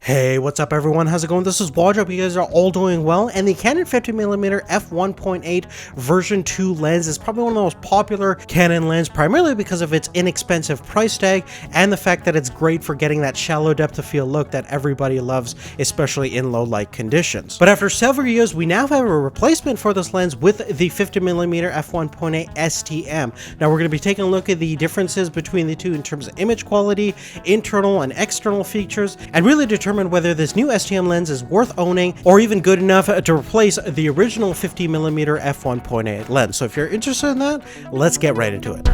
Hey, what's up everyone? How's it going? This is Waj. Hope you guys are all doing well. And the Canon 50mm F1.8 version 2 lens is probably one of the most popular Canon lenses, primarily because of its inexpensive price tag and the fact that it's great for getting that shallow depth of field look that everybody loves, especially in low light conditions. But after several years, we now have a replacement for this lens with the 50mm F1.8 STM. Now we're going to be taking a look at the differences between the two in terms of image quality, internal and external features, and really determine whether this new STM lens is worth owning or even good enough to replace the original 50mm F1.8 lens. So if you're interested in that, let's get right into it.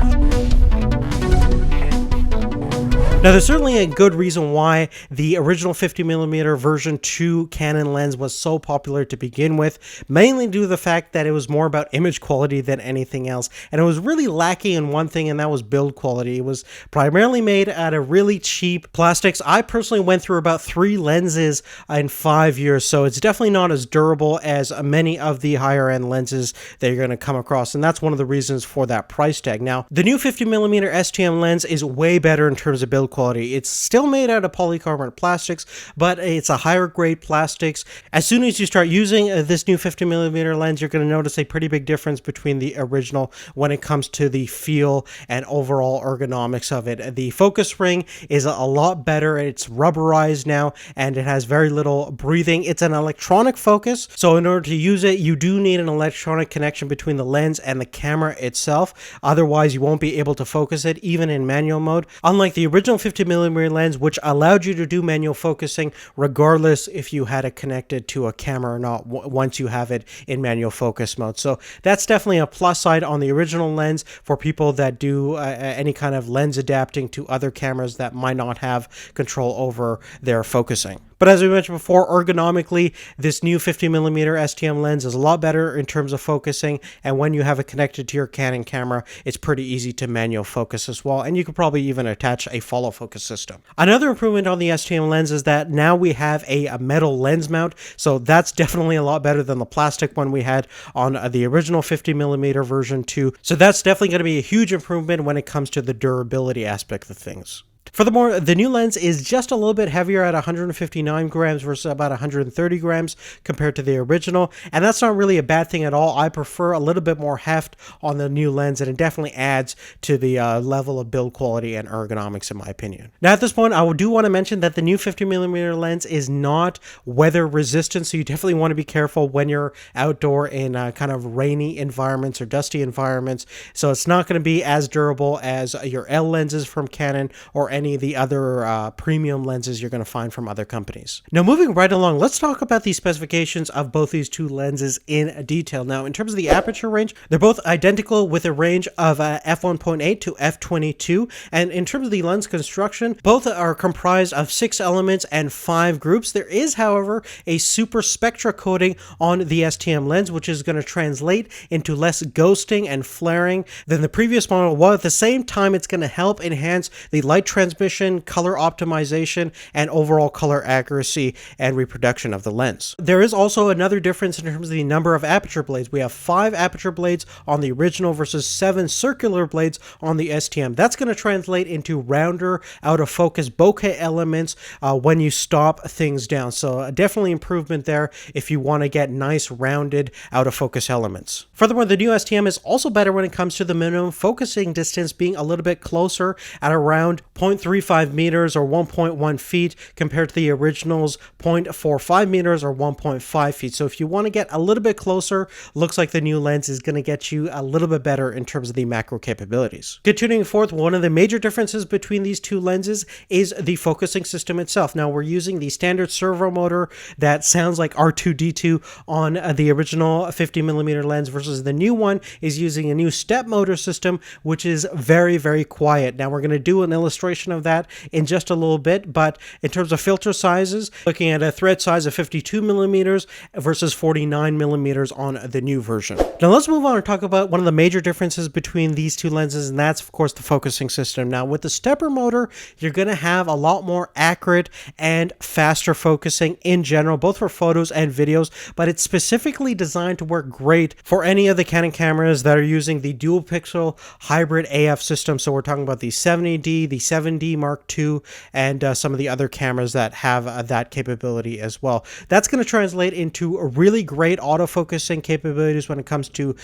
Now, there's certainly a good reason why the original 50mm version 2 Canon lens was so popular to begin with, mainly due to the fact that it was more about image quality than anything else, and it was really lacking in one thing, and that was build quality. It was primarily made out of really cheap plastics. I personally went through about 3 lenses in 5 years, so it's definitely not as durable as many of the higher end lenses that you're going to come across, and that's one of the reasons for that price tag. Now, the new 50mm STM lens is way better in terms of build quality. It's still made out of polycarbonate plastics, but it's a higher grade plastics. As soon as you start using this new 50mm lens, you're going to notice a pretty big difference between the original when it comes to the feel and overall ergonomics of it. The focus ring is a lot better. It's rubberized now, and it has very little breathing. It's an electronic focus, so in order to use it, you do need an electronic connection between the lens and the camera itself. Otherwise, you won't be able to focus it, even in manual mode. Unlike the original 50mm lens, which allowed you to do manual focusing regardless if you had it connected to a camera or not once you have it in manual focus mode. So that's definitely a plus side on the original lens for people that do any kind of lens adapting to other cameras that might not have control over their focusing. But as we mentioned before, ergonomically, this new 50mm STM lens is a lot better in terms of focusing, and when you have it connected to your Canon camera, it's pretty easy to manual focus as well, and you could probably even attach a follow focus system. Another improvement on the STM lens is that now we have a metal lens mount, so that's definitely a lot better than the plastic one we had on the original 50mm version 2, so that's definitely going to be a huge improvement when it comes to the durability aspect of things. Furthermore, the new lens is just a little bit heavier at 159 grams versus about 130 grams compared to the original, and that's not really a bad thing at all. I prefer a little bit more heft on the new lens, and it definitely adds to the level of build quality and ergonomics, in my opinion. Now, at this point, I do want to mention that the new 50mm lens is not weather resistant, so you definitely want to be careful when you're outdoor in kind of rainy environments or dusty environments. So it's not going to be as durable as your L lenses from Canon or any of the other premium lenses you're going to find from other companies. Now, moving right along, let's talk about the specifications of both these two lenses in detail. Now, in terms of the aperture range, they're both identical with a range of f1.8 to f22, and in terms of the lens construction, both are comprised of 6 elements and 5 groups. There is, however, a super spectra coating on the STM lens, which is going to translate into less ghosting and flaring than the previous model, while at the same time it's going to help enhance the light transmission, color optimization, and overall color accuracy and reproduction of the lens. There is also another difference in terms of the number of aperture blades. We have 5 aperture blades on the original versus 7 circular blades on the STM. That's going to translate into rounder, out of focus bokeh elements when you stop things down. So definitely improvement there if you want to get nice rounded out of focus elements. Furthermore, the new STM is also better when it comes to the minimum focusing distance being a little bit closer at around 0.35 meters or 1.1 feet compared to the original's 0.45 meters or 1.5 feet. So if you want to get a little bit closer, looks like the new lens is going to get you a little bit better in terms of the macro capabilities. Continuing forth, one of the major differences between these two lenses is the focusing system itself. Now, we're using the standard servo motor that sounds like R2-D2 on the original 50mm lens versus the new one is using a new step motor system, which is very, very quiet. Now, we're going to do an illustration of that in just a little bit, but in terms of filter sizes, looking at a thread size of 52mm versus 49mm on the new version. Now let's move on and talk about one of the major differences between these two lenses, and that's of course the focusing system. Now with the stepper motor, you're going to have a lot more accurate and faster focusing in general, both for photos and videos, but it's specifically designed to work great for any of the Canon cameras that are using the dual pixel hybrid AF system. So we're talking about the 70D, the 70 7D Mark II and some of the other cameras that have that capability as well. That's going to translate into a really great autofocusing capabilities when it comes to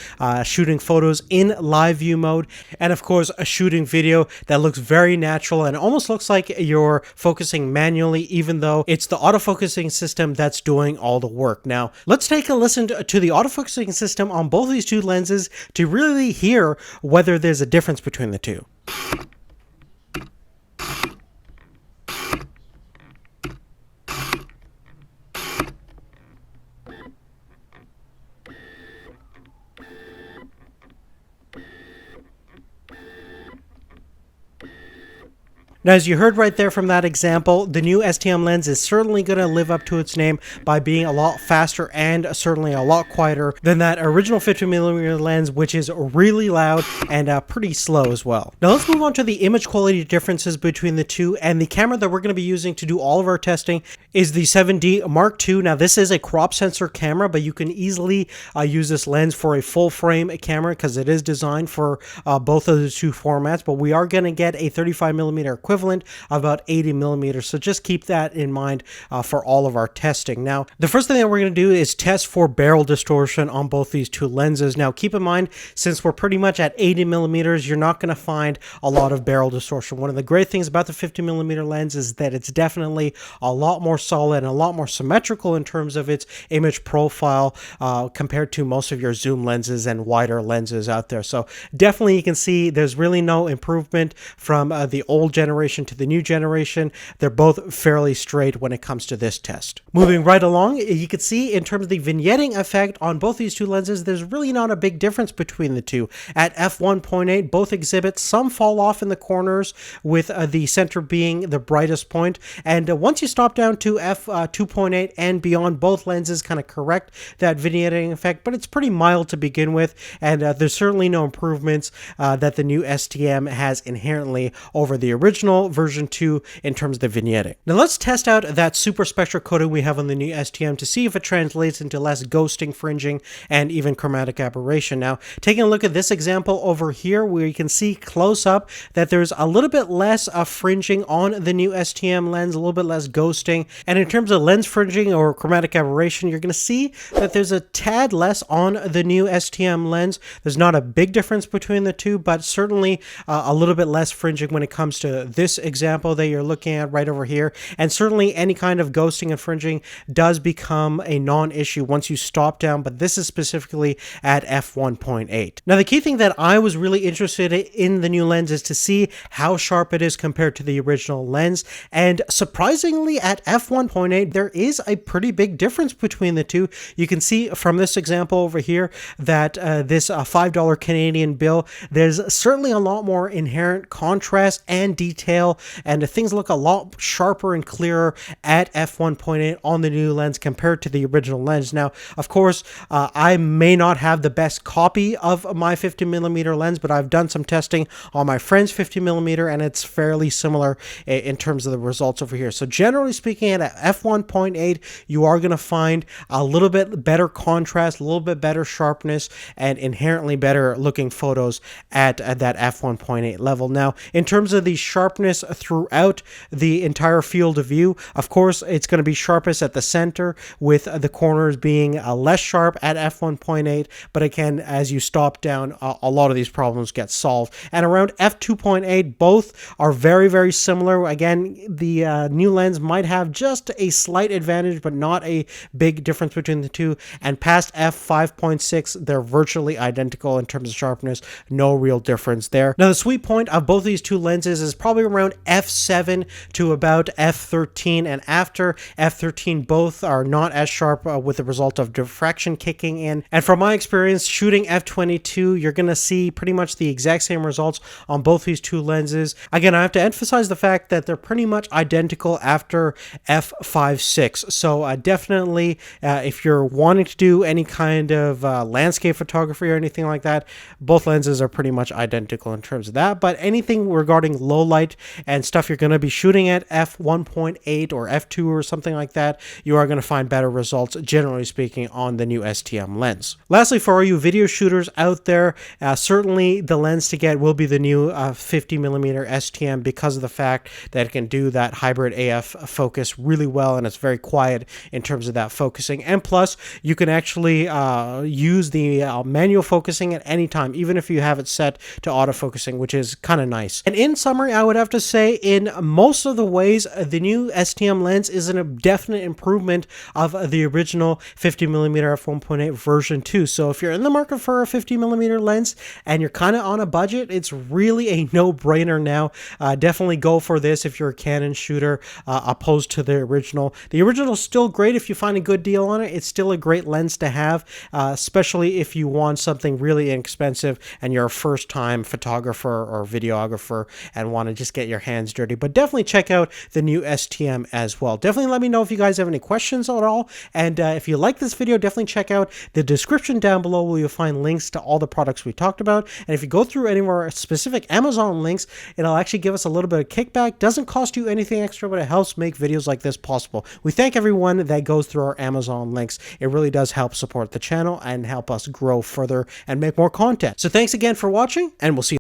shooting photos in live view mode, and of course shooting video that looks very natural and almost looks like you're focusing manually, even though it's the autofocusing system that's doing all the work. Now let's take a listen to the autofocusing system on both of these two lenses to really hear whether there's a difference between the two. Now, as you heard right there from that example, the new STM lens is certainly going to live up to its name by being a lot faster and certainly a lot quieter than that original 50mm lens, which is really loud and pretty slow as well. Now, let's move on to the image quality differences between the two, and the camera that we're going to be using to do all of our testing is the 7D Mark II. Now, this is a crop sensor camera, but you can easily use this lens for a full frame camera because it is designed for both of the two formats, but we are going to get a 35mm equivalent of about 80mm, so just keep that in mind for all of our testing. Now, the first thing that we're going to do is test for barrel distortion on both these two lenses. Now, keep in mind, since we're pretty much at 80mm, you're not going to find a lot of barrel distortion. One of the great things about the 50mm lens is that it's definitely a lot more solid and a lot more symmetrical in terms of its image profile compared to most of your zoom lenses and wider lenses out there. So definitely you can see there's really no improvement from the old generation to the new generation. They're both fairly straight when it comes to this test. Moving right along, you can see in terms of the vignetting effect on both these two lenses, there's really not a big difference between the two. At f1.8, both exhibit some fall off in the corners, with the center being the brightest point. And once you stop down to f2.8 and beyond, both lenses kind of correct that vignetting effect, but it's pretty mild to begin with, and there's certainly no improvements that the new STM has inherently over the original version 2 in terms of the vignetting. Now let's test out that super spectral coating we have on the new STM to see if it translates into less ghosting, fringing, and even chromatic aberration. Now, taking a look at this example over here, where you can see close up that there's a little bit less fringing on the new STM lens, a little bit less ghosting, and in terms of lens fringing or chromatic aberration, you're going to see that there's a tad less on the new STM lens. There's not a big difference between the two, but certainly a little bit less fringing when it comes to this example that you're looking at right over here, and certainly any kind of ghosting and fringing does become a non-issue once you stop down, but this is specifically at f1.8. Now, the key thing that I was really interested in the new lens is to see how sharp it is compared to the original lens, and surprisingly at f1.8 there is a pretty big difference between the two. You can see from this example over here that this $5 Canadian bill, there's certainly a lot more inherent contrast and detail, and things look a lot sharper and clearer at f1.8 on the new lens compared to the original lens. Now, of course, I may not have the best copy of my 50mm lens, but I've done some testing on my friend's 50mm, and it's fairly similar in terms of the results over here. So generally speaking, at f1.8, you are going to find a little bit better contrast, a little bit better sharpness, and inherently better looking photos at that f1.8 level. Now, in terms of the sharpness throughout the entire field of view, of course, it's going to be sharpest at the center, with the corners being less sharp at f1.8, but again, as you stop down, a lot of these problems get solved. And around f2.8, both are very, very similar. Again, the new lens might have just a slight advantage, but not a big difference between the two. And past f5.6, they're virtually identical in terms of sharpness. No real difference there. Now, the sweet point of both these two lenses is probably around f7 to about f13, and after f13, both are not as sharp with the result of diffraction kicking in. And from my experience shooting f22, you're going to see pretty much the exact same results on both these two lenses. Again, I have to emphasize the fact that they're pretty much identical after f5.6. So definitely, if you're wanting to do any kind of landscape photography or anything like that, both lenses are pretty much identical in terms of that. But anything regarding low light and stuff you're going to be shooting at f1.8 or f2 or something like that, you are going to find better results, generally speaking, on the new STM lens. Lastly, for all you video shooters out there, certainly the lens to get will be the new 50mm STM, because of the fact that it can do that hybrid AF focus really well, and it's very quiet in terms of that focusing. And plus, you can actually use the manual focusing at any time, even if you have it set to autofocusing, which is kind of nice. And in summary, I would have to say, in most of the ways, the new STM lens is a definite improvement of the original 50mm F1.8 version 2. So if you're in the market for a 50mm lens and you're kind of on a budget, it's really a no-brainer now. Definitely go for this if you're a Canon shooter, opposed to the original. The original is still great if you find a good deal on it. It's still a great lens to have, especially if you want something really inexpensive and you're a first-time photographer or videographer and want to just get your hands dirty. But definitely check out the new STM as well. Definitely let me know if you guys have any questions at all. And if you like this video, definitely check out the description down below, where you'll find links to all the products we talked about. And if you go through any of our specific Amazon links, it'll actually give us a little bit of kickback. Doesn't cost you anything extra, but it helps make videos like this possible. We thank everyone that goes through our Amazon links. It really does help support the channel and help us grow further and make more content. So thanks again for watching, and we'll see you